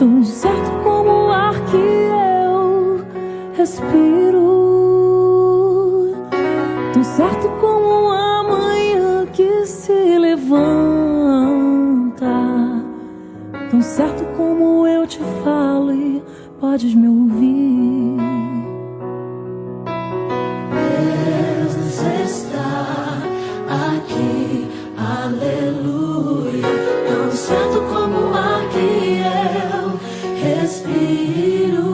tão certo como o ar que eu respiro, tão certo como a manhã que se levanta, tão certo como eu te falo e podes me ouvir. Jesus está aqui, aleluia, tão certo como o ar que eu respiro.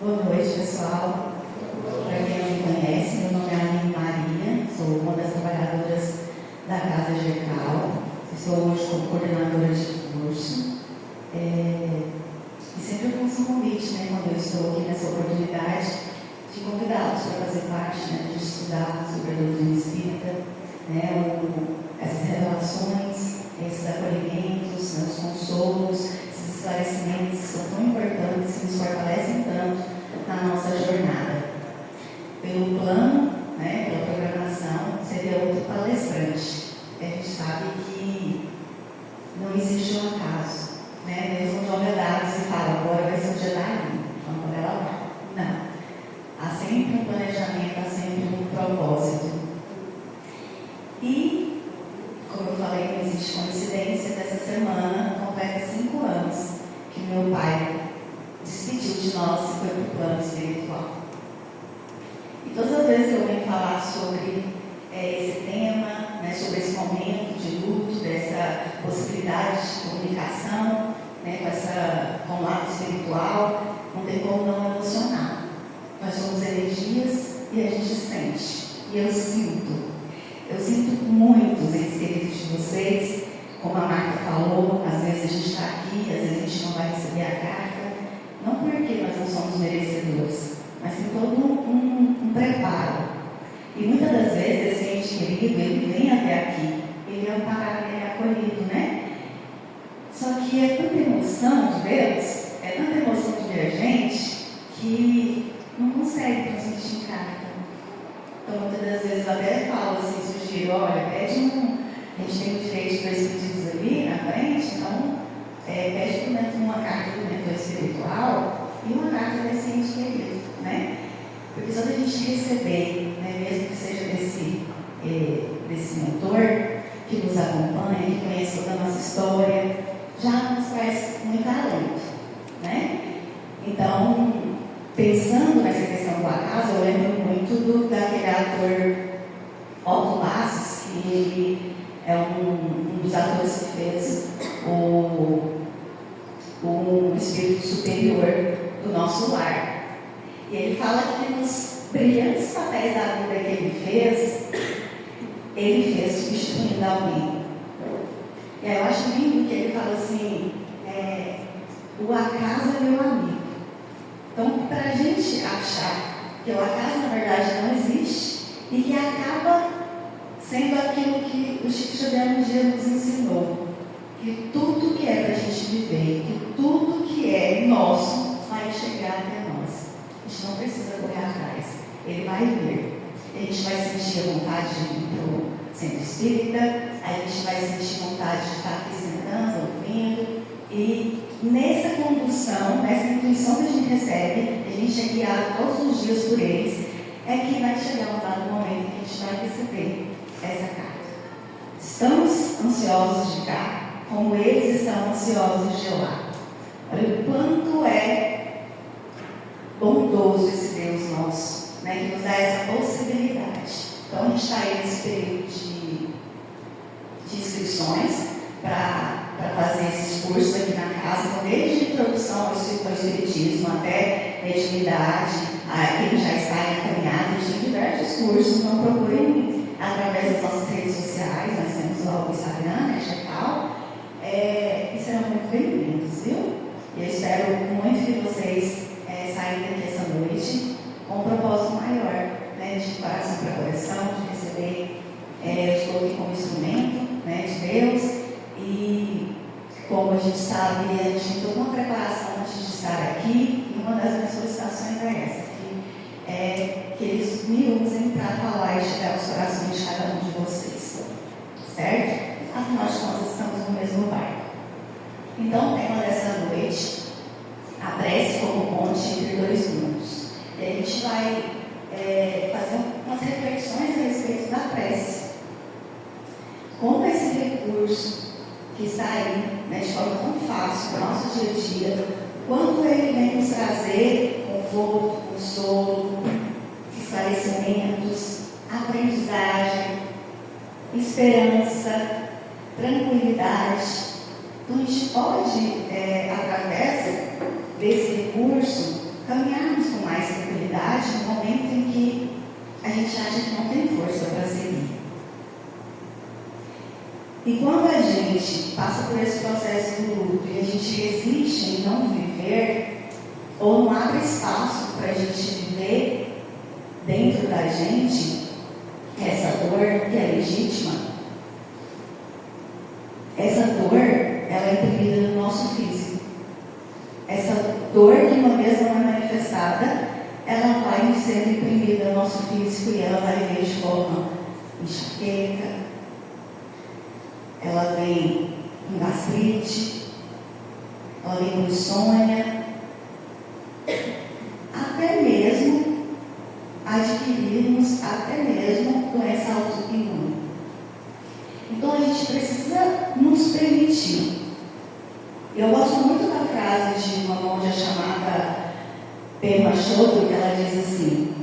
Boa noite, pessoal. Para quem não me conhece, meu nome é Aline Maria, sou uma das trabalhadoras da Casa Gecal. Estou hoje como coordenadora de curso. E sempre eu faço um convite, quando eu estou aqui nessa oportunidade, de convidá-los para fazer parte, de estudar sobre a doutrina espírita, essas revelações, esses acolhimentos, os consolos, esses esclarecimentos que são tão importantes, que nos fortalecem tanto na nossa jornada. Pelo plano, pela programação, seria outro palestrante. A gente sabe que não existe um acaso, Mesmo de olha dados e fala, agora vai ser o dia da Aline, vamos para ela lá. Não. Há sempre um planejamento, há sempre um propósito. E, como eu falei, não existe coincidência, dessa semana completa 5 anos que meu pai despediu de nós e foi para o plano espiritual. E todas as vezes que eu venho falar sobre esse tema, sobre esse momento de luto, dessa possibilidade de comunicação, com o lado espiritual, não tem como não emocionar. Nós somos energias e a gente sente. E eu sinto muitos entes queridos de vocês, como a Marta falou, às vezes a gente está aqui, às vezes a gente não vai receber a carta, não porque nós não somos merecedores, mas tem todo um preparo. E muitas das vezes esse ente querido, ele vem até aqui, ele é amparado, ele é acolhido, Só que é tanta emoção de Deus, é tanta emoção de ver a gente, que não consegue transmitir em carta. Então muitas das vezes eu até falo assim, sugiro, olha, pede a gente tem o direito de dois pedidos ali na frente, então pede por dentro uma carta do mentor espiritual e uma carta desse ente querido, Porque só da gente receber, mesmo que seja desse mentor que nos acompanha, que conhece toda a nossa história, já nos traz muito alento, Então, pensando nessa questão do acaso, eu lembro muito daquele ator Otto Lassos, que ele é um dos atores que fez o espírito superior do nosso lar. E ele fala que nos brilhantes papéis da vida que ele fez substituindo alguém. E aí eu acho lindo que ele fala assim, o acaso é meu amigo. Então, para a gente achar que o acaso na verdade não existe e que acaba sendo aquilo que o Chico Xavier um dia nos ensinou, que tudo que é para a gente viver, que tudo que é nosso vai chegar até nós. A gente não precisa correr atrás, ele vai vir. A gente vai sentir a vontade de ir para o centro espírita, a gente vai sentir vontade de estar aqui sentando, ouvindo, e nessa condução, nessa intuição que a gente recebe, a gente é guiado todos os dias por eles, é que vai chegar um dado momento que a gente vai receber essa carta. Estamos ansiosos de cá, como eles estão ansiosos de lá. Olha o quanto é bondoso esse Deus nosso, que nos dá essa possibilidade. Então a gente está aí nesse período de inscrições para fazer esses cursos aqui na casa, então, desde a introdução ao espiritismo até mediunidade, quem já está encaminhado, a gente tem diversos cursos, então procurem através das nossas redes sociais, nós temos lá o Instagram, Gecal, e serão muito bem-vindos, viu? E eu espero muito que vocês saírem daqui essa noite com um propósito maior, de coração para coração, de receber, eu estou aqui como instrumento, de Deus, e como a gente sabe, a gente tem toda uma preparação antes de estar aqui, e uma das minhas solicitações é essa, que eles me usem para falar e chegar aos corações de cada um de vocês, certo? Afinal de contas, estamos no mesmo entre dois mundos. E a gente vai fazer umas reflexões a respeito da prece. Como esse recurso que está aí, né, de forma tão fácil no nosso dia a dia, quanto ele vem nos trazer conforto, consolo, esclarecimentos, aprendizagem, esperança, tranquilidade. Então a gente pode, através desse recurso, caminharmos com mais tranquilidade no momento em que a gente acha que não tem força para seguir. E quando a gente passa por esse processo do luto e a gente resiste em não viver, ou não abre espaço para a gente viver dentro da gente essa dor que é legítima, essa dor, ela é imprimida no nosso físico. Essa dor que uma vez não é manifestada, ela vai sendo imprimida no nosso físico e ela vai vir de forma enxaqueca, ela vem com gastrite, ela vem com insônia, até mesmo adquirirmos até mesmo doença autoimune. Então a gente precisa nos permitir. Eu gosto muito da frase de uma monja chamada Pema Chodron, que ela diz assim: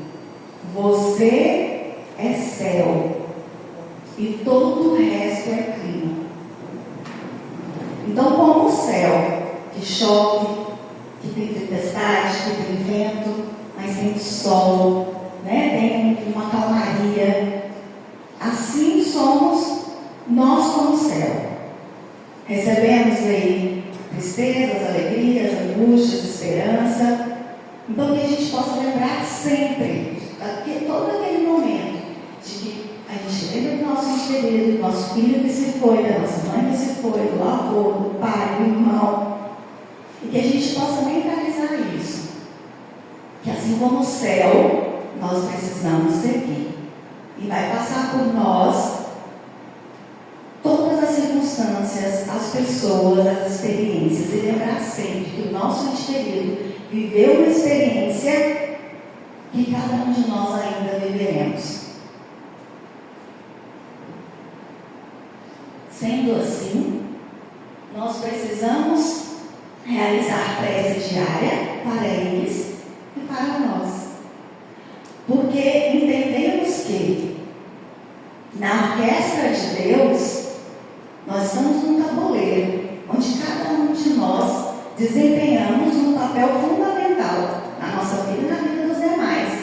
você é céu e todo o resto é clima. Então, como o céu que chove, que tem tempestade, que tem vento, mas tem sol, né? Tem uma calmaria, assim somos nós como céu. Recebemos aí tristezas, alegrias, angústias, esperança. Então que a gente possa lembrar sempre, todo aquele momento, de que a gente lembra do nosso ente querido, do nosso filho que se foi, da nossa mãe que se foi, do avô, do pai, do irmão. E que a gente possa mentalizar isso. Que assim como o céu, nós precisamos seguir. E vai passar por nós todas as circunstâncias, as pessoas, as experiências, e lembrar sempre que o nosso ente querido viveu uma experiência que cada um de nós ainda viveremos. Sendo assim, nós precisamos realizar prece diária para eles e para nós. Porque entendemos que na orquestra de Deus, nós estamos num tabuleiro, onde cada um de nós desempenhamos um papel fundamental na nossa vida e na vida dos demais.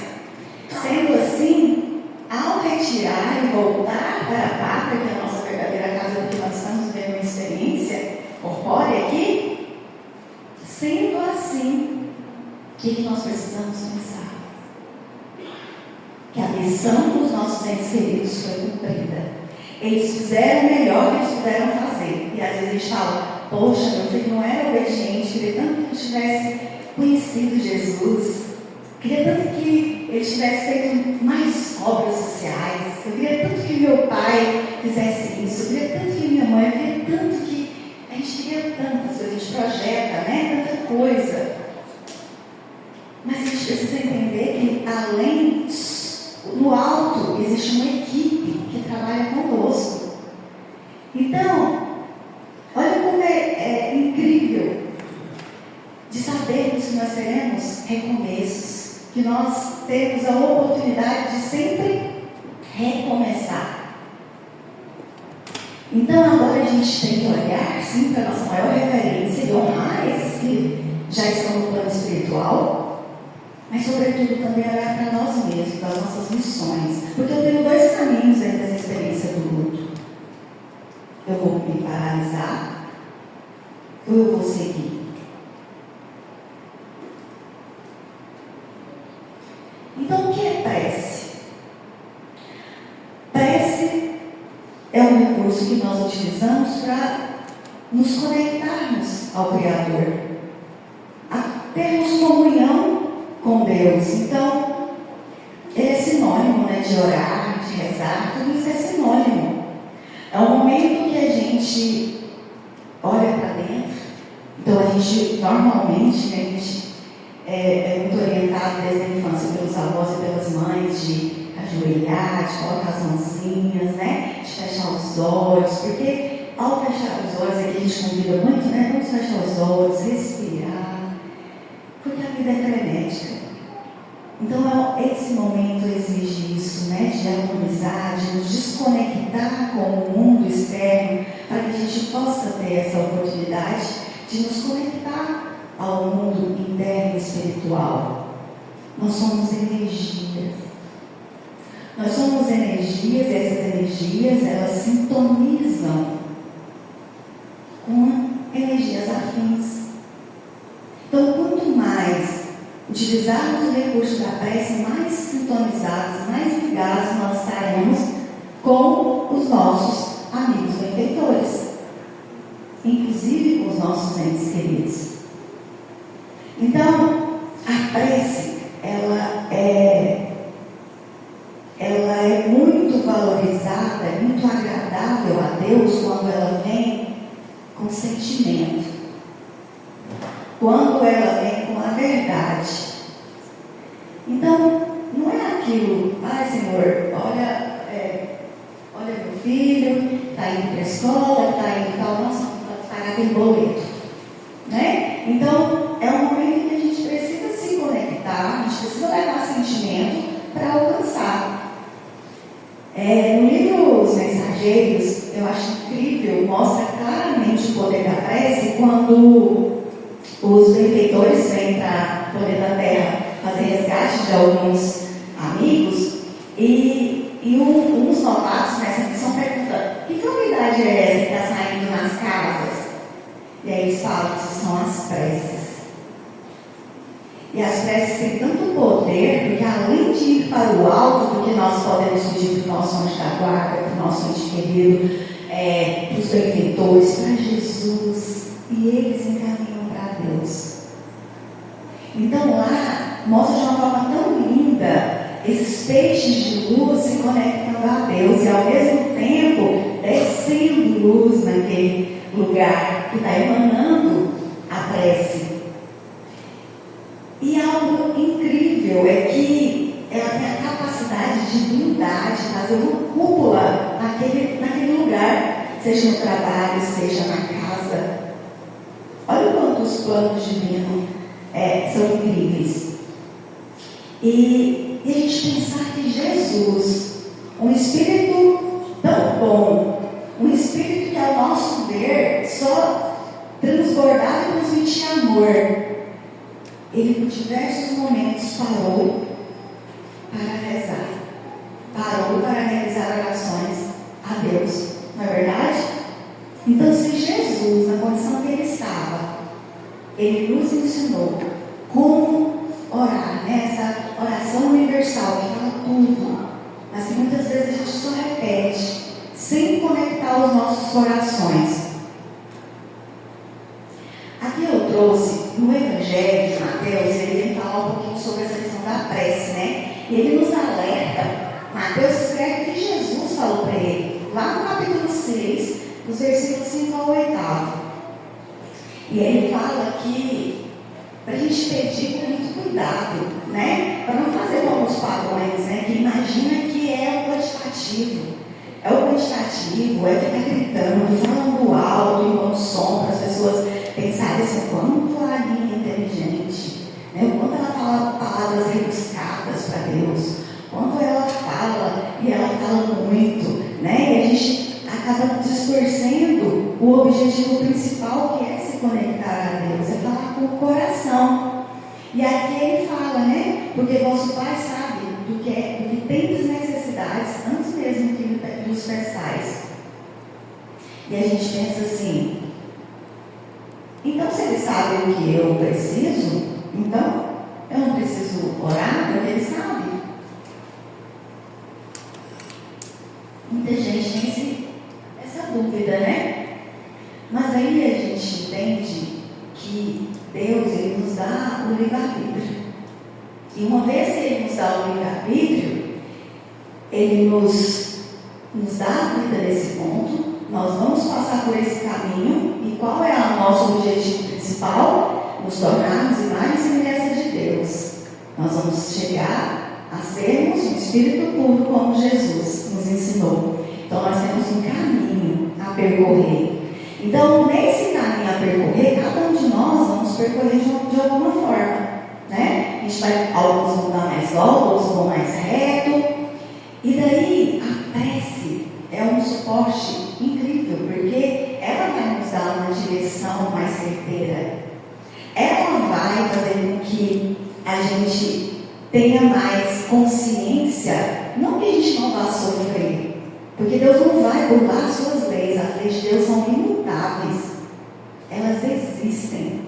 Sendo assim, ao retirar e voltar para a pátria, que é a nossa verdadeira casa, porque nós estamos vivendo uma experiência corpórea aqui, sendo assim, o que nós precisamos pensar? Que a missão dos nossos entes queridos foi cumprida. Eles fizeram o melhor que eles puderam fazer. E às vezes a gente fala: poxa, meu filho não era obediente, queria tanto que ele tivesse conhecido Jesus, queria tanto que ele tivesse feito mais obras sociais, eu queria tanto que meu pai fizesse isso, eu queria tanto que minha mãe, eu queria tanto que a gente queria tantas coisas, a gente projeta, né? Tanta coisa. Mas a gente precisa entender que além no alto existe uma equipe que trabalha conosco. Então, olha como é incrível de sabermos que nós teremos recomeços, que nós temos a oportunidade de sempre recomeçar. Então agora a gente tem que olhar sim para a nossa maior referência e honrar esses que já estão no plano espiritual, mas sobretudo também olhar para nós mesmos, para as nossas missões. Porque eu tenho dois caminhos dentro dessa experiência do luto. Eu vou me paralisar ou eu vou seguir? Então o que é prece? Prece é um recurso que nós utilizamos para nos conectarmos ao Criador, a termos comunhão com Deus. Então, ele é sinônimo, né, de orar, de rezar, tudo isso é sinônimo. É um momento que a gente olha para dentro. Então, a gente normalmente, né, a gente muito orientado desde a infância pelos avós e pelas mães, de ajoelhar, de colocar as mãozinhas, né? De fechar os olhos, porque ao fechar os olhos, aqui a gente convida muito, né? Vamos fechar os olhos, respirar, porque a vida é frenética. Então, esse momento exige isso, né? De harmonizar, de nos desconectar com o mundo externo, para que a gente possa ter essa oportunidade de nos conectar ao mundo interno e espiritual. Nós somos energias. Nós somos energias, e essas energias, elas sintonizam com energias afins. Então, quanto mais utilizarmos o recurso da prece, mais sintonizados, mais ligados nós estaremos com os nossos amigos benfeitores, inclusive com os nossos entes queridos. Então, a prece, ela é muito valorizada, é muito agradável a Deus quando ela vem com sentimento, quando ela vem com a verdade. Então, não é aquilo, Senhor, olha meu filho, está indo para a escola, está indo para o nosso, para pagar aquele boleto, né? Então, é um momento em que a gente precisa se conectar, a gente precisa levar sentimento para alcançar. No livro Os Mensageiros, eu acho incrível, mostra claramente o poder da prece quando os benfeitores vêm para o poder da terra fazer resgate de alguns amigos e uns novatos nessa missão perguntam: que novidade é essa que está saindo nas casas? E aí eles falam que são as preces. E as preces têm tanto poder, porque além de ir para o alto do que nós podemos pedir para o nosso anjo da guarda, para o nosso ente querido, para os benfeitores, para Jesus, e eles encaminham para Deus. Então lá mostra de uma forma tão linda esses peixes de luz se conectando a Deus e ao mesmo tempo descendo luz naquele lugar que está emanando a prece. E algo incrível é que ela tem a capacidade de blindar, de fazer uma cúpula naquele lugar, seja no trabalho, seja na casa. Olha quanto os planos divinos são incríveis. E a gente pensar que Jesus, um Espírito tão bom, um Espírito que ao nosso ver só transbordava e transmitia amor, ele por diversos momentos parou para rezar, parou para realizar orações a Deus, não é verdade? Então, se Jesus, na condição que ele estava, ele nos ensinou como orar, né? Essa oração universal que fala tudo, mas que muitas vezes a gente só repete, sem conectar os nossos corações. Aqui eu trouxe, no Evangelho de Mateus, ele vem falar um pouquinho sobre essa questão da prece, né? E ele nos alerta, Mateus escreve que Jesus falou para ele, lá no capítulo 6, dos versículos 5 ao 8. E ele fala que para a gente pedir com muito cuidado, né? Para não fazer como os padrões, né? Que imagina que é o quantitativo. É o quantitativo, é ficar gritando, falando alto, enquanto som, para as pessoas pensarem assim, quanto a linha é inteligente, né? O quanto ela fala palavras rebuscadas para Deus, quanto ela fala, e ela fala muito, né? E a gente acaba distorcendo o objetivo principal, que é se conectar a Deus, é falar com o coração. E aqui ele fala, né? Porque vosso Pai sabe do que tendes necessidades, antes mesmo que nos peçais. E a gente pensa assim, então se ele sabe o que eu preciso, então eu não preciso orar, porque ele sabe. Muita gente tem essa dúvida, né? Mas aí a gente entende que Deus, ele nos dá o livre-arbítrio. E uma vez que ele nos dá o livre-arbítrio, ele nos dá a vida nesse ponto. Nós vamos passar por esse caminho. E qual é o nosso objetivo principal? Nos tornarmos imagem e semelhança de Nós vamos chegar a sermos um espírito puro como Jesus nos ensinou. Então nós temos um caminho a percorrer. Então nesse caminho a percorrer, cada um de nós vamos percorrer de alguma forma, né? A gente vai, alguns vão dar mais volta, outros vão mais reto. E daí a prece é um suporte incrível, porque ela vai nos dar uma direção mais certeira. Ela vai fazer com que a gente tenha mais consciência, não que a gente não vá sofrer, porque Deus não vai burlar as suas leis, as leis de Deus são imutáveis, elas existem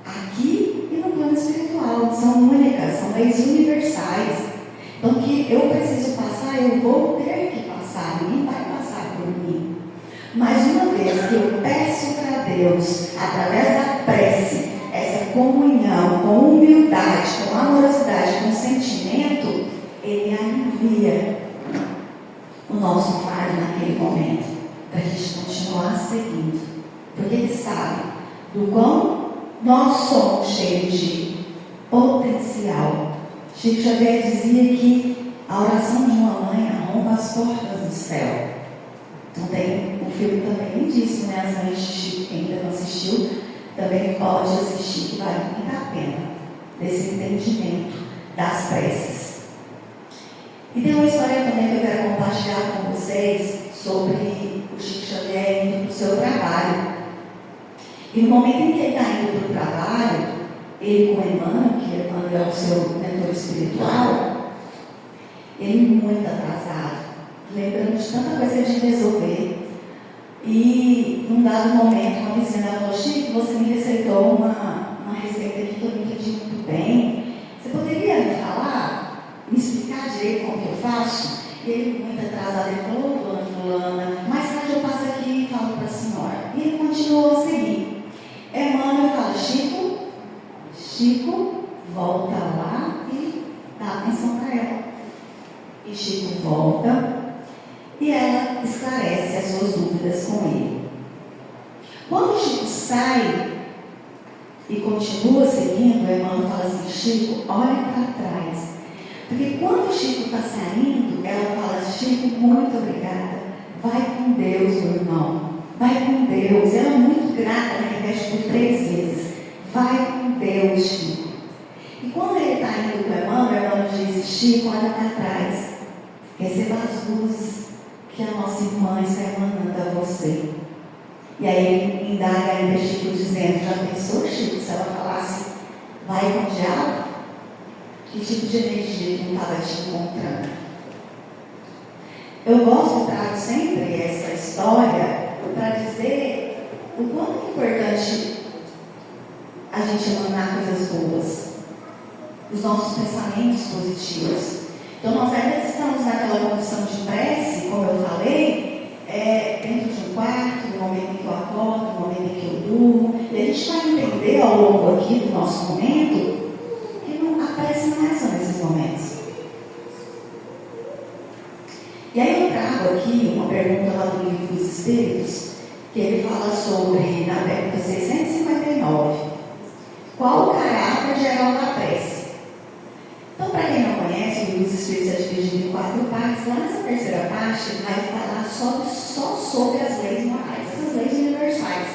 aqui e no plano espiritual, são únicas, são leis universais. Então, que eu preciso passar, eu vou ter que passar, ninguém vai passar por mim. Mas uma vez que eu peço para Deus, através da prece, essa comunhão, com humildade, com amorosidade, com sentimento, Ele alivia o nosso fardo naquele momento, para a gente continuar seguindo. Porque Ele sabe do quão nós somos cheios de potencial. Chico Xavier dizia que a oração de uma mãe arromba as portas do céu. Então tem um filme também lindíssimo, né? As Mães de Chico, quem ainda não assistiu, também pode assistir, que vale muito a pena, desse entendimento das preces. E tem uma história também que eu quero compartilhar com vocês sobre o Chico Xavier indo para o seu trabalho. E no momento em que ele está indo para o trabalho, ele com Emmanuel, que Emmanuel é o seu mentor espiritual, ele muito atrasado, lembrando de tanta coisa que a gente resolver. E num dado momento, uma vizinha falou: Chico, você me receitou uma receita aqui que eu não entendi muito bem. Você poderia me falar, me explicar direito como que eu faço? E ele muito atrasado, ele falou: dona fulana, mais tarde eu passo aqui e falo para a senhora. E ele continuou a seguir. Emmanuel fala: Chico, volta lá e dá atenção para ela. E Chico volta e ela esclarece as suas dúvidas com ele. Quando Chico sai e continua seguindo, o Emmanuel fala assim: Chico, olha para trás. Porque quando Chico está saindo, ela fala: Chico, muito obrigada. Vai com Deus, meu irmão. Vai com Deus. Ela é muito grata, ela repete por 3 vezes. Vai com Deus, Chico. E quando ele está indo com o Emmanuel diz: Chico, olha para trás. Receba as luzes que a nossa irmã está emanando a você. E aí ele indaga ainda Chico dizendo: já pensou, Chico, se ela falasse vai com o diabo? Que tipo de energia que não estava te encontrando? Eu gosto, trago sempre essa história para dizer o quanto é importante a gente emanar coisas boas, os nossos pensamentos positivos. Então nós ainda estamos naquela condição de prece, como eu falei, dentro de um quarto, no momento em que eu acordo, no momento em que eu durmo, e a gente vai entender ao longo aqui do nosso momento que a prece não é só nesses momentos. E aí eu trago aqui uma pergunta lá do Livro dos Espíritos, que ele fala sobre, na pergunta 659, qual o caráter geral da prece? Então, para quem não conhece, o Livro dos Espíritos é dividido em 4 partes. Lá nessa terceira parte, ele vai falar só sobre as leis morais, essas leis universais,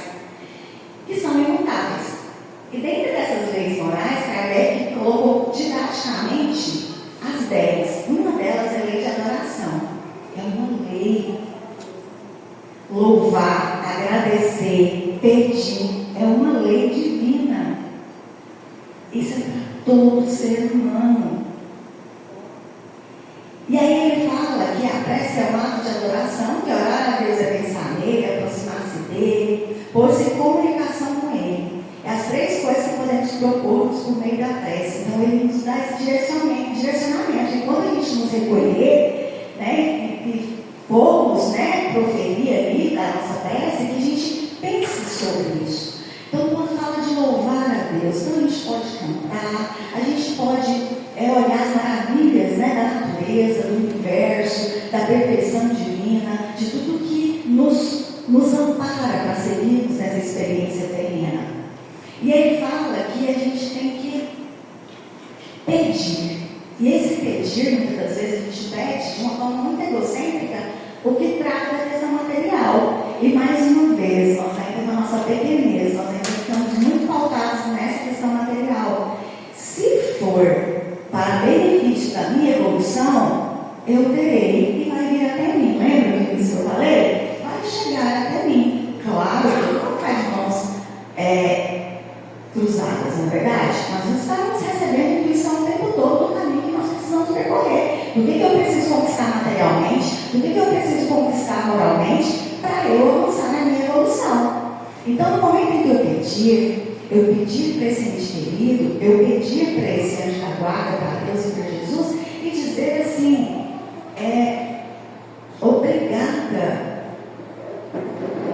que são imutáveis. E dentro dessas leis morais, Kardec colocou didaticamente as 10. Uma delas é a lei de adoração. É uma lei. Louvar, agradecer, pedir, é uma lei divina. Isso é para todo ser humano. E aí ele fala que a prece é um ato de adoração, que orar a Deus é pensar nele, aproximar-se dele, pôr-se em comunicação com ele. É as 3 coisas que podemos propor-nos por meio da prece. Então ele nos dá esse direcionamento. E quando a gente nos recolher, né, e formos, né, proferir ali da nossa prece, que a gente pense sobre isso. Então quando fala de louvar a Deus, então a gente pode cantar, a gente pode olhar as maravilhas, né, da natureza, do universo, da perfeição divina, de tudo que nos ampara para seguirmos nessa experiência terrena. E ele fala que a gente tem que pedir, muitas das vezes a gente pede de uma forma muito egocêntrica, o que trata da questão material. E mais uma vez, nós ainda na nossa pequenez, nós ainda estamos muito pautados nessa questão material. Se for para benefício da minha evolução, eu terei e vai vir até mim. Lembra do que eu falei? Vai chegar até mim. Claro, ele não faz mãos cruzadas, não é verdade? Nós estamos recebendo intuição o tempo todo do caminho que nós precisamos percorrer. Do que eu preciso conquistar materialmente, do que eu preciso conquistar moralmente, para eu avançar na minha evolução. Então, no momento em que eu pedir para esse ente querido, eu pedir para esse anjo da guarda, para Deus e para Jesus, e dizer assim, obrigada,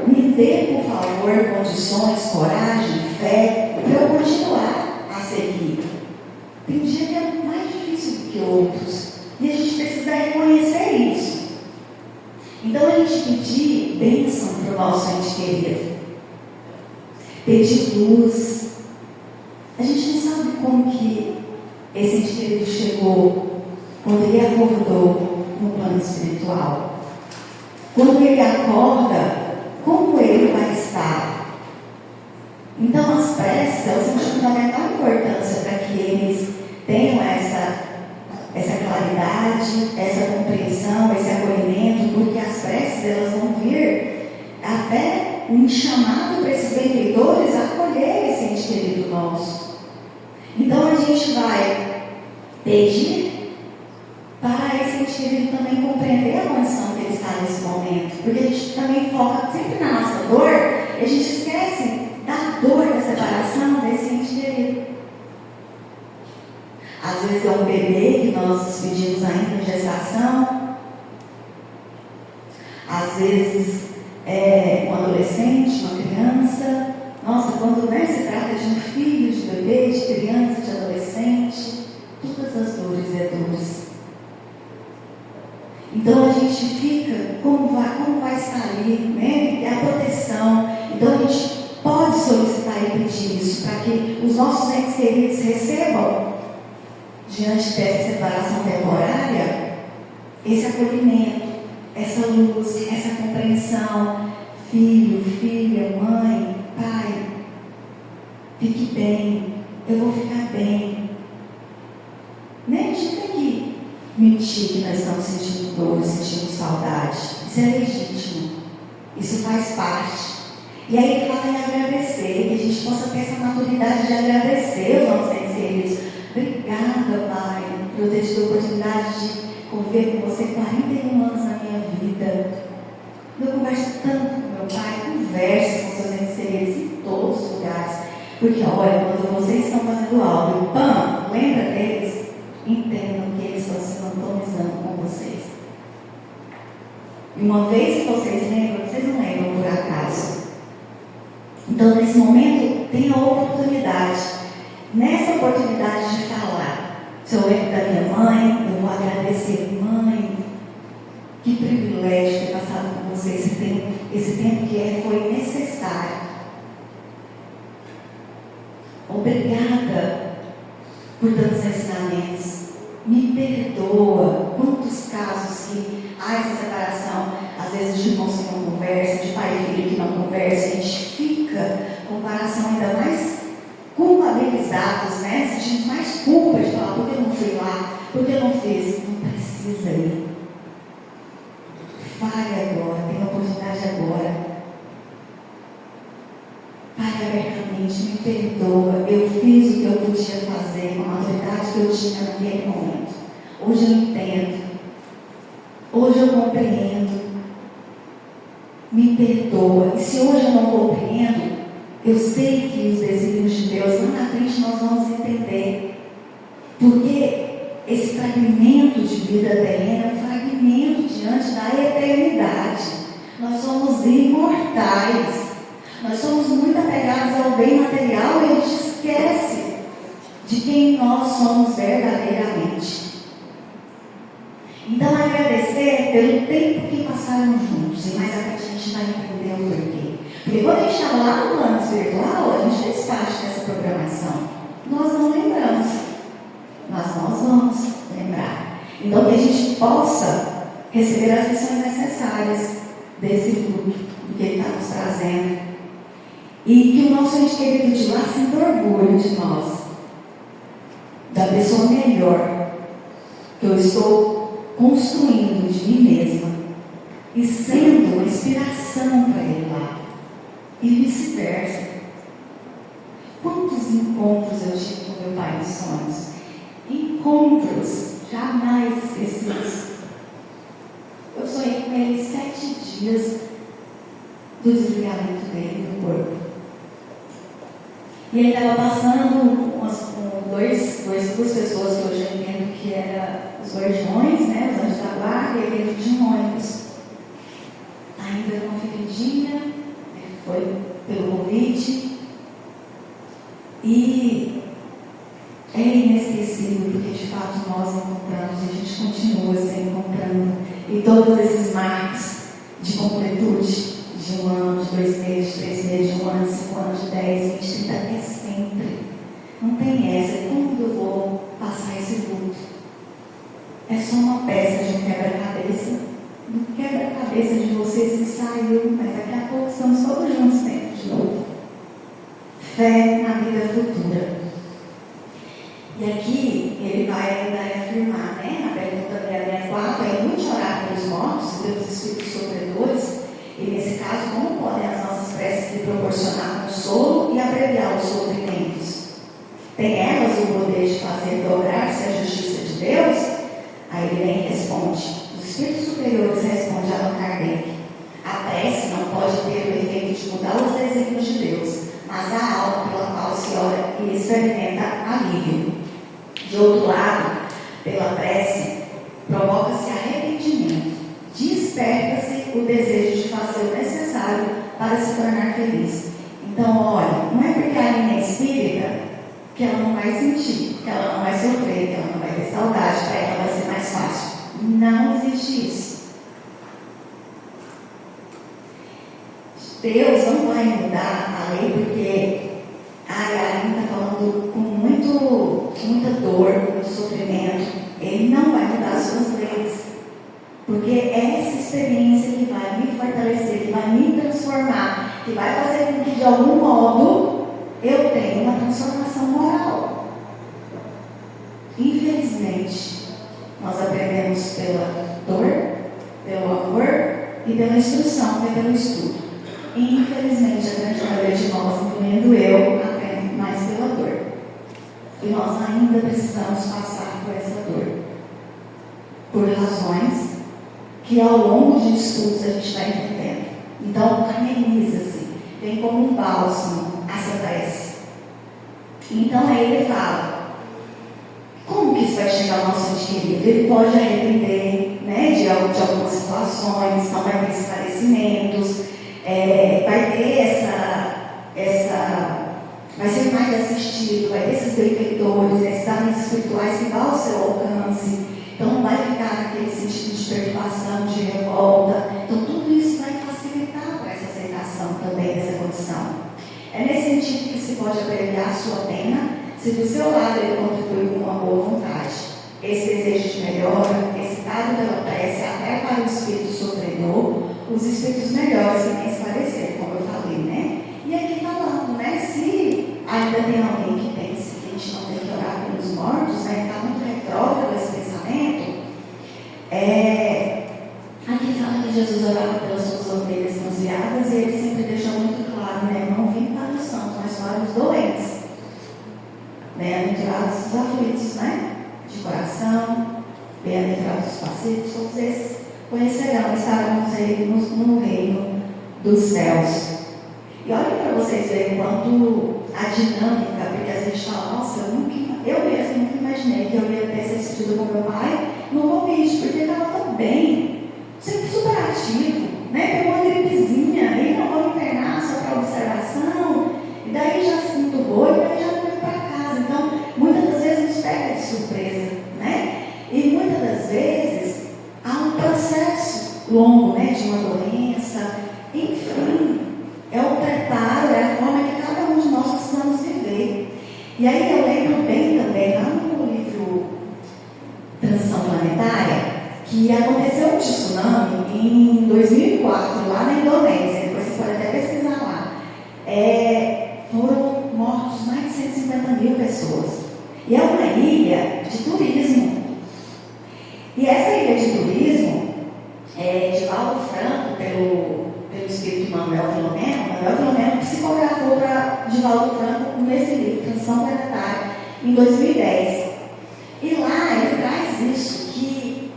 me dê, por favor, condições, coragem, fé, para eu continuar a seguir. Tem dia que é mais difícil do que outros, e a gente precisa reconhecer isso. Então, a gente pedir bênção para o nosso ente querido, pedir luz. A gente não sabe como que esse ente querido chegou quando ele acordou no plano espiritual. Quando ele acorda, como ele vai estar? Então, as preces, elas são de fundamental importância para que eles tenham essa claridade, essa compreensão, esse acolhimento, porque as preces, elas vão vir até um chamado para esses benfeitores acolher esse ente querido nosso. Então, a gente vai pedir para esse ente querido também compreender a condição que ele está nesse momento, porque a gente também foca sempre na nossa dor, e a gente esquece da dor da separação desse ente querido. Às vezes é um bebê que nós despedimos ainda em gestação, às vezes é um adolescente, uma criança. Nossa, quando se trata de um filho, de bebê, de criança, de adolescente, todas as dores é dores. Então a gente fica, como vai estar ali, né? É a proteção. Então a gente pode solicitar e pedir isso para que os nossos entes queridos recebam, diante dessa separação temporária, esse acolhimento, essa luz, essa compreensão. Filho, filha, mãe, pai, fique bem, eu vou ficar bem. Nem a gente tem que mentir que nós estamos sentindo dor, sentindo saudade. Isso é legítimo, isso faz parte. E aí ele fala em agradecer, que a gente possa ter essa maturidade de agradecer os nossos entes queridos. Obrigada, Pai, por eu ter tido a oportunidade de conviver com você 41 anos na minha vida. Eu converso tanto com meu pai, converso com seus entes queridos em todos os lugares. Porque, olha, quando vocês estão fazendo algo, lembra deles, entendam que eles estão se sintonizando com vocês. E uma vez que vocês lembram, vocês não lembram por acaso. Então, nesse momento, tem a oportunidade. Nessa oportunidade de falar, se eu lembro da minha mãe, eu vou agradecer, mãe, que privilégio ter passado com você esse tempo que foi necessário. Obrigada por tantos ensinamentos. Me perdoa. Quantos casos que há essa separação, às vezes de irmãos que não conversam, de pai e filho que não conversam, a gente fica com o coração ainda mais culpabilizados, né? Sentimos mais culpa de falar, por que eu não fui lá, por que eu não fiz? Não precisa ir. Fale agora, tem a oportunidade agora. Fale abertamente, me perdoa. Eu fiz o que eu podia fazer com a maturidade que eu tinha naquele momento. Hoje eu entendo. Hoje eu compreendo. Me perdoa. E se hoje eu não compreendo, eu sei que os desígnios de Deus lá na frente nós vamos entender. Porque esse fragmento de vida terrena é um fragmento diante da eternidade. Nós somos imortais. Nós somos muito apegados ao bem material e a gente esquece de quem nós somos verdadeiramente. Então, agradecer pelo tempo que passaram juntos. E mais à frente a gente vai entender o porquê. Porque quando a gente estava lá no plano espiritual, a gente fez parte dessa programação. Nós não lembramos. Mas nós vamos lembrar. Então, que a gente possa receber as lições necessárias desse luto, do que Ele está nos trazendo. E que o nosso ente querido de lá sinta orgulho de nós, da pessoa melhor que eu estou construindo de mim mesma e sendo uma inspiração para ele lá, e vice-versa. Quantos encontros eu tive com meu pai nos sonhos? Encontros jamais esquecidos. Eu sonhei com ele 7 dias do desligamento dele do corpo. E ele estava passando com duas pessoas que hoje eu entendo que eram os guardiões, né, os anjos da guarda, e ele dentro de um ônibus. Ainda com uma feridinha, ele foi pelo Covid. E é inesquecível, porque de fato nós encontramos e a gente continua se encontrando. E todos esses marcos de completude, de 1 ano, de 2 meses, de 3 meses, de 1 ano, de 5 anos, de 10, 20, 30, é sempre. Não tem essa. Como eu vou passar esse luto? É só uma peça de um quebra-cabeça. Um quebra-cabeça de vocês que saiu, mas daqui a pouco estamos todos juntos dentro de novo. Fé na vida futura. E aqui ele vai ainda afirmar, né, na pergunta 664, é inútil orar pelos mortos e pelos espíritos sofredores, e nesse caso, como podem as nossas preces lhe proporcionar consolo e abreviar os sofrimentos? Tem elas o poder de fazer dobrar-se a justiça de Deus? Aí ele vem e responde. Os espíritos superiores respondem a Allan Kardec. A prece não pode ter o efeito de mudar os desígnios de Deus, mas a alma pela qual se ora e experimenta alívio. De outro lado, pela prece, provoca-se arrependimento, desperta-se o desejo de fazer o necessário para se tornar feliz. Então, olha, não é porque a linha é espírita que ela não vai sentir, que ela não vai sofrer, que ela não vai ter saudade, para ela vai ser mais fácil. Não existe isso. Deus não vai mudar a lei porque a Aline está falando com muita dor, muito sofrimento. Ele não vai mudar as suas leis, porque é essa experiência que vai me fortalecer, que vai me transformar, que vai fazer com que de algum modo eu tenha uma transformação moral. Infelizmente, nós aprendemos pela dor, pelo amor e pela instrução, que é pelo estudo. Infelizmente, a grande maioria de nós, incluindo eu, aprende mais pela dor. E nós ainda precisamos passar por essa dor. Por razões que ao longo de estudos a gente vai entendendo. Então, ameniza-se. Vem como um bálsamo essa prece. Então, aí ele fala, como que isso vai chegar ao nosso ente querido? Ele pode arrepender, né, de algumas situações, não vai ter esclarecimentos, vai ter vai ser mais assistido, vai ter esses benfeitores, esses amigos espirituais que vão ao seu alcance. Então não vai ficar naquele sentido de perturbação, de revolta. Então tudo isso vai facilitar para essa aceitação também dessa condição. É nesse sentido que se pode abreviar a sua pena, se do seu lado ele contribui com uma boa vontade. Esse desejo de melhora, excitado pela prece até para o espírito sofredor, os espíritos melhores que vêm esclarecer, como eu falei, né? E aqui falando, né? Se ainda tem alguém que pense que a gente não tem que orar pelos mortos, né? Está muito retrógrado esse pensamento. Aqui fala que Jesus orava pelas suas ovelhas transviadas e ele sempre deixou muito claro, né? Não vim para os santos, mas para os doentes. Bem-aventurados os aflitos, né? De coração, bem-aventurados os pacíficos, todos esses conhecerão, estarão no reino dos céus. E olhem para vocês verem quanto a dinâmica, porque a gente fala, nossa, eu mesmo nunca imaginei que eu ia ter esse estudo com meu pai no Covid, porque ele estava tão bem, sempre super ativo, né? Pegou uma gripezinha, aí não vou internar só para observação, e daí já se entubou, e daí já foi para casa. Então, muitas das vezes nos pega de surpresa, né? E muitas das vezes há um processo longo, né? De uma doença, enfim. É o preparo, é a forma que cada um de nós precisamos viver. E aí eu lembro bem também, lá no livro Transição Planetária, planetária que aconteceu um tsunami em 2004, lá na Indonésia. Depois vocês podem até pesquisar lá. Foram mortos mais de 150 mil pessoas. E é uma ilha de turismo. E essa ilha de turismo, de Valdo Franco, pelo espírito Manuel Filomeno psicografou para Divaldo Franco nesse livro, Transição Planetária, em 2010. E lá ele traz isso, que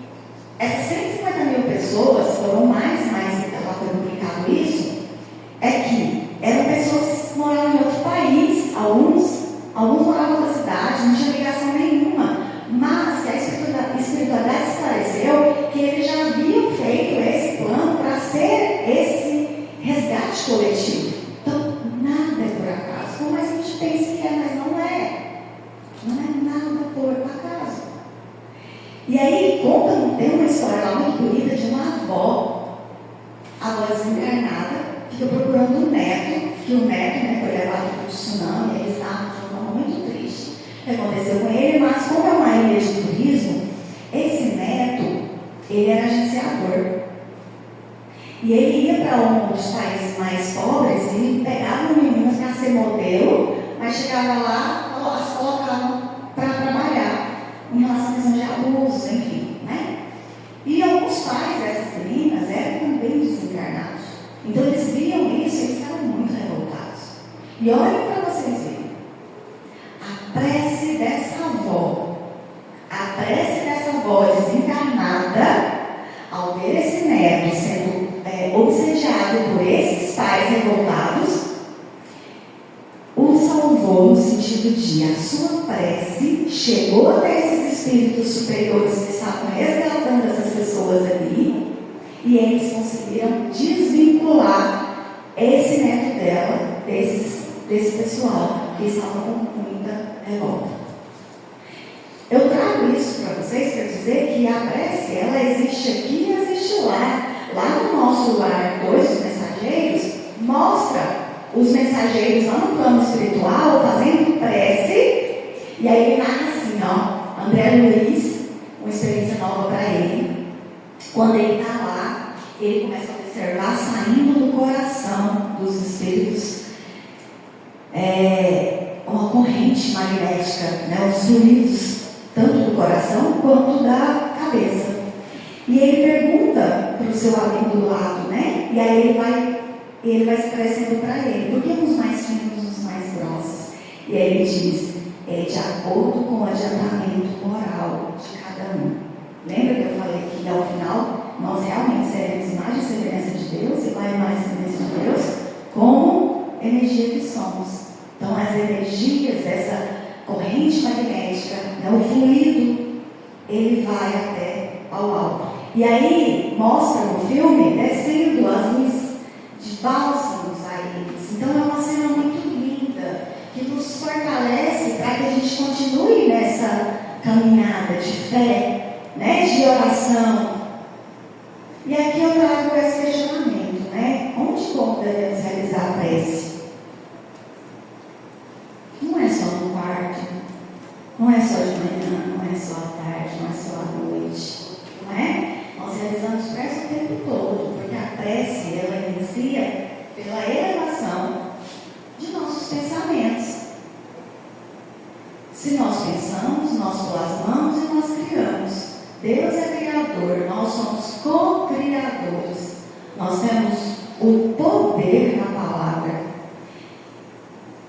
essas 150 mil pessoas, foram mais, ela foi publicado isso, é que eram pessoas que moravam em outro país, alguns moravam na cidade, não tinha ligação nenhuma, mas que a espiritualidade esclareceu que eles já haviam feito esse plano para ser esse resgate coletivo. Então, nada é por acaso. Como a gente pensa que é, mas não é. Não é nada por acaso. E aí, tem uma história lá muito bonita de uma avó, a avó desencarnada, fica procurando o neto, que o neto foi levado para o tsunami, e ele estava de uma forma muito triste. O que aconteceu com ele? Mas como é uma ilha de turismo, esse neto, ele era agenciador. E ele ia para um dos países mais pobres e pegava meninas para ser modelo, mas chegava lá, as colocavam para trabalhar em relação a questão de abusos, enfim, né? E alguns pais dessas meninas eram também desencarnados. Então eles viam isso e eles ficaram muito revoltados. E olhem para vocês verem. A prece dessa avó desencarnada, ao ver esse neto sendo obsediado por esses pais revoltados, o salvou no sentido de a sua prece chegou até esses espíritos superiores que estavam resgatando essas pessoas ali, e eles conseguiram desvincular esse neto dela desse pessoal que estava com muita revolta. Eu trago isso para vocês para dizer que a prece, ela existe aqui e existe lá. Lá no nosso lar 2, os mensageiros, mostra os mensageiros lá no plano espiritual fazendo prece, e aí ele narra assim, André Luiz, uma experiência nova para ele. Quando ele está lá, ele começa a observar saindo do coração dos espíritos uma corrente magnética, né, os fluidos, tanto do coração quanto da cabeça. E ele pergunta para o seu amigo do lado, né? E aí ele vai esclarecendo para ele, por que uns mais finos, uns mais grossos? E aí ele diz, de acordo com o adiantamento moral de cada um. Lembra que eu falei que ao final nós realmente seremos imagem e semelhança de Deus, e vai mais semelhança de Deus, como energia que somos. Então as energias, essa corrente magnética, né, o fluido, ele vai até ao alto. E aí mostra no filme descendo as luzes de bálsamos a eles. Então é uma cena muito linda, que nos fortalece para que a gente continue nessa caminhada de fé, né, de oração. E aqui eu trago esse questionamento, né? Onde e como devemos realizar a prece? Não é só no quarto, não é só de manhã, não é só à tarde, não é só à noite, não é? Nós realizamos prece o tempo todo, porque a prece, ela inicia pela elevação de nossos pensamentos. Se nós pensamos, nós plasmamos e nós criamos. Deus é criador, nós somos co-criadores. Nós temos o poder na palavra.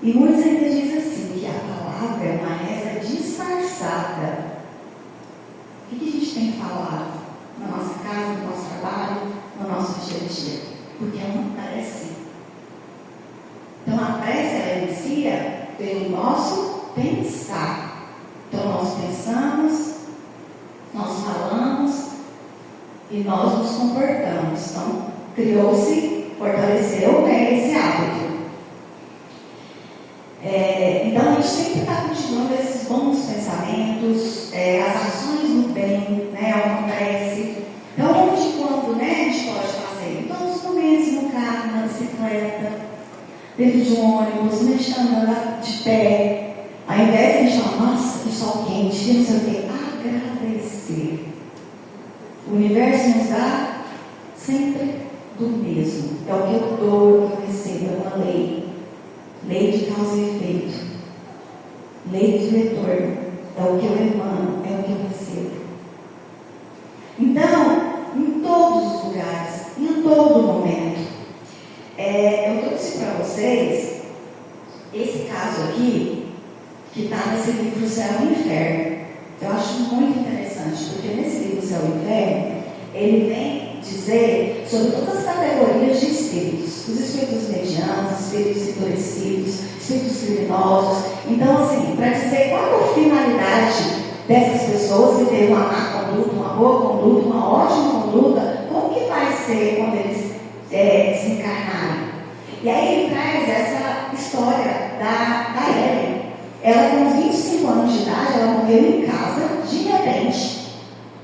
E muitos ainda dizem assim, que a palavra é uma reza disfarçada. O que a gente tem falado na nossa casa, no nosso trabalho, no nosso dia a dia? Porque é uma prece. Então a prece, ela inicia pelo nosso pensar. Então nós pensamos, nós falamos e nós nos comportamos. Então criou-se, fortaleceu, né, esse hábito. Então a gente sempre está cultivando esses bons pensamentos, as ações do bem, né, uma prece. Então onde e quando, né, a gente pode fazer? Então nos momentos no carro, na bicicleta, dentro de um ônibus, a gente está andando de pé. Ao invés de a gente falar, nossa, que sol quente, que não sei o quê, agradecer. O universo nos dá sempre do mesmo. É o que eu dou, é o que eu recebo, é uma lei. Lei de causa e efeito. Lei de retorno. É o que eu emano, é o que eu recebo. Então, em todos os lugares, em todo momento, eu trouxe para vocês esse caso aqui, que está nesse livro Céu e Inferno. Eu acho muito interessante, porque nesse livro Céu e Inferno, ele vem dizer sobre todas as categorias de espíritos, os espíritos medianos, espíritos endurecidos, espíritos criminosos. Então, assim, para dizer qual é a finalidade dessas pessoas que têm uma má conduta, uma boa conduta, uma ótima conduta, como que vai ser quando eles se encarnarem? E aí ele traz essa história da Ellen. Ela, com 25 anos de idade, ela morreu em casa, de repente,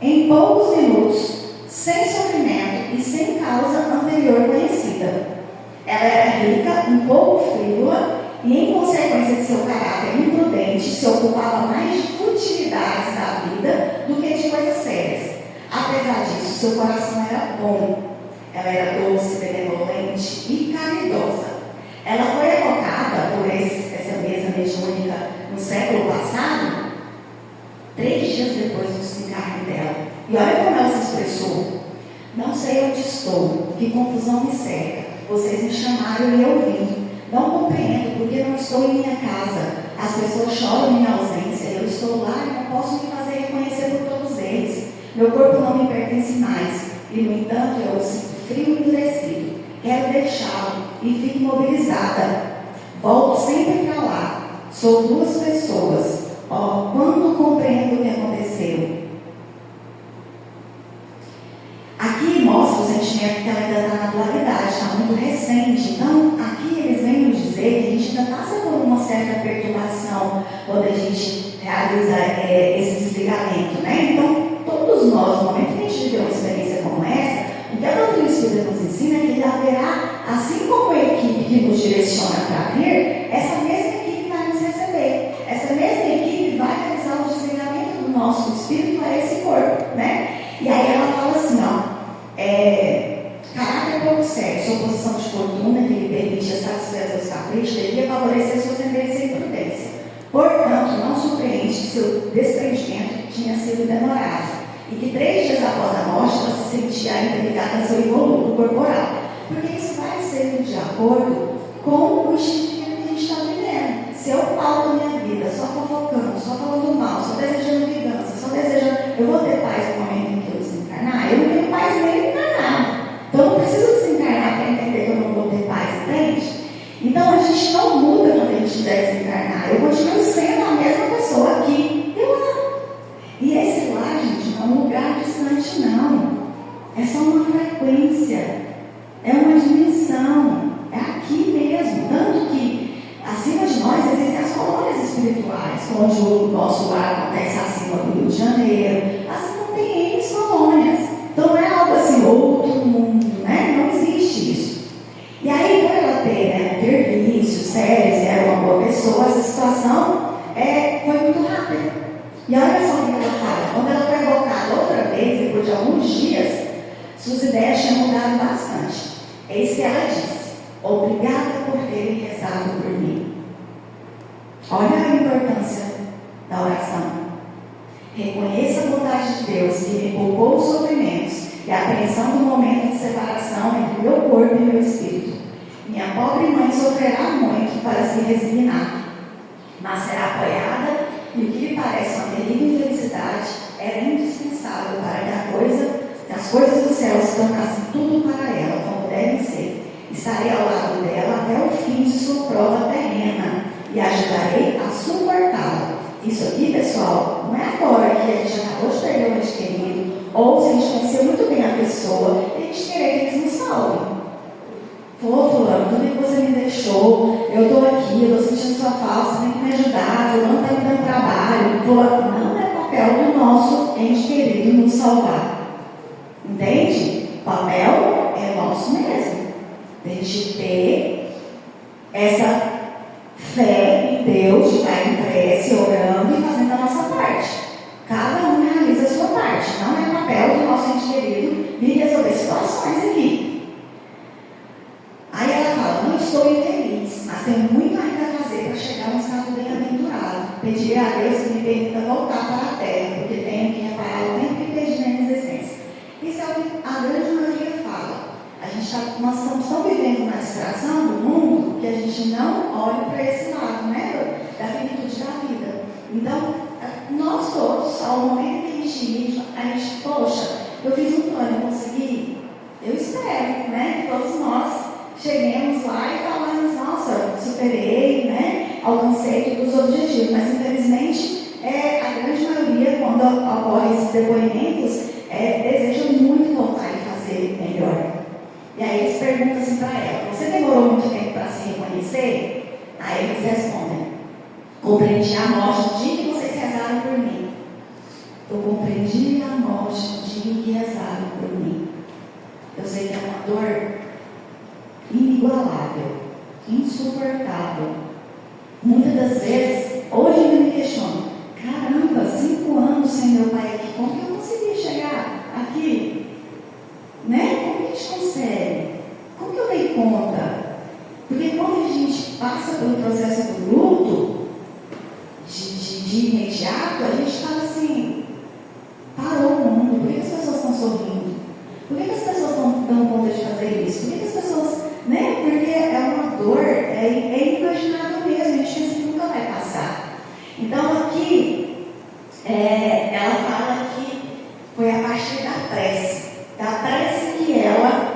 em poucos minutos, sem sofrimento e sem causa anterior conhecida. Ela era rica, um pouco frívola e, em consequência de seu caráter imprudente, se ocupava mais de futilidades da vida do que de coisas sérias. Apesar disso, seu coração era bom. Ela era doce, benevolente e caridosa. Ela foi evocada por essa mesa mediúnica no século passado, 3 dias depois do desencarne dela. E olha como ela se expressou: não sei onde estou, que confusão me cerca. Vocês me chamaram e eu vim. Não compreendo porque não estou em minha casa. As pessoas choram minha ausência. Eu estou lá e não posso me fazer reconhecer por todos eles. Meu corpo não me pertence mais. E, no entanto, eu o sinto frio e endurecido. Quero deixá-lo e fico imobilizada. Volto sempre para lá. Sou 2 pessoas. Oh, quando compreendo o que aconteceu. Aqui mostra o sentimento que ela ainda está na dualidade, está muito recente. Então, aqui eles vêm nos dizer que a gente ainda passa por uma certa perturbação quando a gente realiza esse desligamento, né? Então, todos nós, no momento que a gente vive uma experiência como essa, o que a doutrina espírita nos ensina é que haverá, assim como a equipe que nos direciona para vir, essa mesma equipe vai nos receber. Essa mesma equipe vai realizar o desligamento do nosso espírito a esse corpo, né? E aí ela fala assim, caráter pouco sério, sua posição de fortuna que lhe permitia satisfazer seus caprichos, devia favorecer sua tendência e prudência. Portanto, não surpreende que seu desprendimento tinha sido demorado e que 3 dias após a morte ela se sentia ainda ligada a seu involucro corporal, porque isso vai ser de acordo com o estilo que a gente está vivendo. Se eu pauto a minha vida só fofocando, só falando mal, só desejando vingança, só desejando, eu vou ter paz no momento em que eu desencarnar? Eu não tenho paz nem encarnado. Então eu não preciso desencarnar para entender que eu não vou ter paz, entende? Então a gente não muda quando a gente quiser desencarnar. Eu continuo sendo a mesma pessoa aqui e lá. E esse lá, gente, não é um lugar distante, não. É só uma frequência. É uma dimensão. É aqui mesmo. Tanto que acima de nós existem as colônias espirituais, onde o nosso lar acontece acima do Rio de Janeiro. Assim não tem N colônias. Então não é algo assim, outro mundo, né? Não existe isso. E aí, por ela ter vícios sérios, era uma boa pessoa, essa situação foi muito rápida. E olha só o que ela fala. Quando ela foi voltada outra vez, depois de alguns dias, suas ideias tinham mudado bastante. Eis que ela disse: obrigada por terem rezado por mim. Olha a importância da oração. Reconheça a vontade de Deus que me poupou os sofrimentos e a apreensão do momento de separação entre meu corpo e meu espírito. Minha pobre mãe sofrerá muito para se resignar, mas será apoiada, e o que lhe parece uma terrível infelicidade era indispensável para que as coisas do céu se tornassem tudo para ela como devem ser. Estarei ao lado dela até o fim de sua prova terrena e ajudarei a suportá-la. Isso aqui, pessoal, não é agora que a gente acabou de perder um ente querido, ou se a gente conhecer muito bem a pessoa, e a gente querer que eles nos salvem. Fulano, tudo que você me deixou, eu estou aqui, eu estou sentindo sua falta, você tem que me ajudar, Fulano está me dando trabalho. Não é papel do nosso ente querido nos salvar. Entende? O papel é nosso mesmo. A gente ter essa fé em Deus, de estar em prece, orando e fazendo a nossa parte. Cada um realiza a sua parte. Não é papel do nosso ente querido vir resolver situações aqui. Aí ela fala, não estou infeliz, mas tenho muito ainda a fazer para chegar a um estado bem-aventurado. Pedir a Deus que me permita voltar para a terra, porque tenho que reparar o tempo que perdi na minha existência. Isso é o que a grande maioria fala. Nós estamos tão vivendo na distração do mundo que a gente não olha para esse lado, né? Da finitude da vida. Então, nós todos, ao momento que a gente, poxa, eu fiz um plano, eu consegui? Eu espero, né? Que todos nós cheguemos lá e falamos, nossa, superei, né? Alcancei todos os objetivos. Mas, infelizmente, a grande maioria, quando ocorrem esses depoimentos, deseja muito voltar e fazer melhor. E aí eles perguntam assim para ela, você demorou muito tempo para se reconhecer? Aí eles respondem, compreendi a morte no dia que vocês rezaram por mim. Eu compreendi a morte no dia que rezaram por mim. Eu sei que é uma dor inigualável, insuportável. Muitas das vezes, hoje eu me questiono, caramba, 5 anos sem meu pai aqui, como que eu consegui chegar aqui? Né? Como que a gente consegue? Como que eu dei conta? Porque quando a gente passa pelo processo do luto, de imediato, a gente fala assim, parou o mundo, por que as pessoas estão sorrindo? Por que as pessoas estão dando conta de fazer isso? Por que as pessoas, né? Porque é uma dor, é inimaginável mesmo, a gente pensa que nunca vai passar. Então aqui, ela fala que foi a partir da prece que ela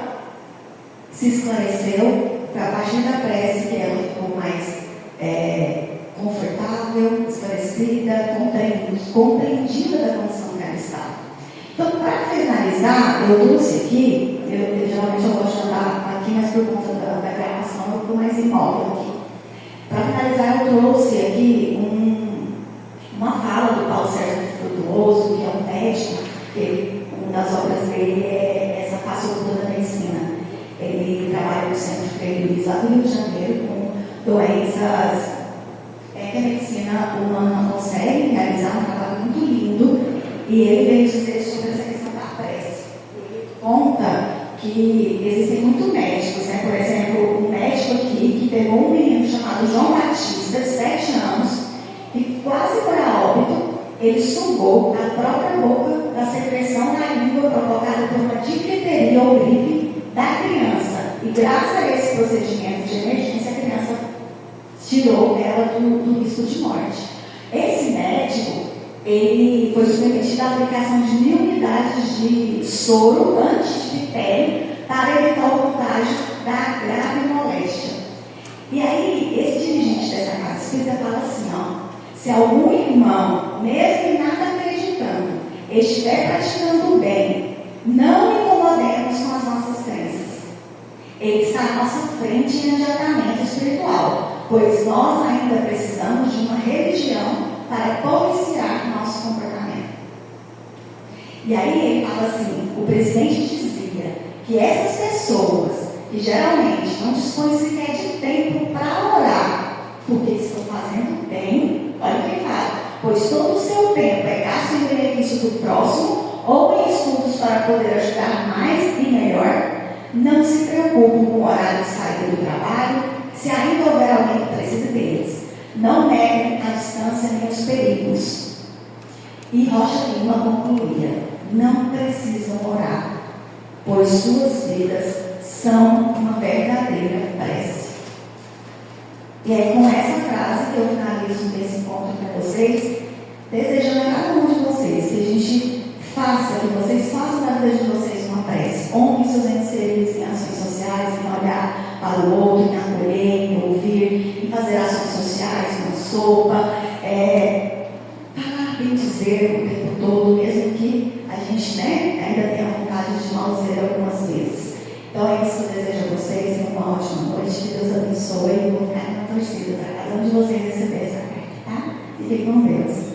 se esclareceu, foi a partir da prece que ela ficou mais confortável, esclarecida, compreendida da condição que ela estava. Então, para finalizar, eu trouxe aqui, geralmente eu gosto de andar aqui, mas por conta da gravação eu estou mais imóvel aqui. Para finalizar, eu trouxe aqui uma fala do Paulo Sérgio Frutuoso, que é um médico, que uma das obras dele é essa face oculta da medicina. Ele trabalha no Centro Frei Luiz, lá do Rio de Janeiro, com doenças que a medicina humana não consegue realizar, um trabalho muito lindo, e ele veio dizer sobre essa questão da prece. Ele conta que existem muitos médicos, né? Por exemplo, um médico aqui que pegou um menino chamado João Batista, de 7 anos, e quase foi a óbito. Ele sugou a própria boca da secreção da língua provocada por uma difteria ou gripe da criança. E graças a esse procedimento de emergência, a criança tirou ela do risco de morte. Esse médico, ele foi submetido à aplicação de 1000 unidades de soro anti-diftério para evitar o contágio da grave moléstia. E aí, esse dirigente dessa casa espírita fala assim, ó, se algum irmão, mesmo em nada acreditando, estiver praticando o bem, não incomodemos com as nossas crenças. Ele está à nossa frente em adiantamento espiritual, pois nós ainda precisamos de uma religião para policiar nosso comportamento. E aí ele fala assim, o presidente dizia que essas pessoas que geralmente não dispõem sequer de tempo para orar, porque estão fazendo bem, olha o que ele fala, pois todo o seu tempo é gasto em benefício do próximo ou em estudos para poder ajudar mais e melhor, não se preocupem com o horário de saída do trabalho, se ainda houver alguém que precisa deles. Não neguem a distância nem os perigos. E Rocha Lima concluía, não precisam orar, pois suas vidas são uma verdadeira prece. E é com essa frase que eu finalizo esse encontro com vocês, desejando a cada um de vocês que a gente faça, que vocês façam da vida de vocês uma prece. Honrem seus entes queridos em ações sociais, em olhar para o outro, em acolher, em ouvir, em fazer ações sociais, uma sopa, falar bem dizer o tempo todo, mesmo que a gente, né, ainda tenha vontade de mal dizer algumas vezes. Então é isso que eu desejo a vocês, tenham uma ótima noite, que Deus abençoe, e vou ficar na torcida para cada um de vocês receber essa carta, tá? Fiquem com Deus.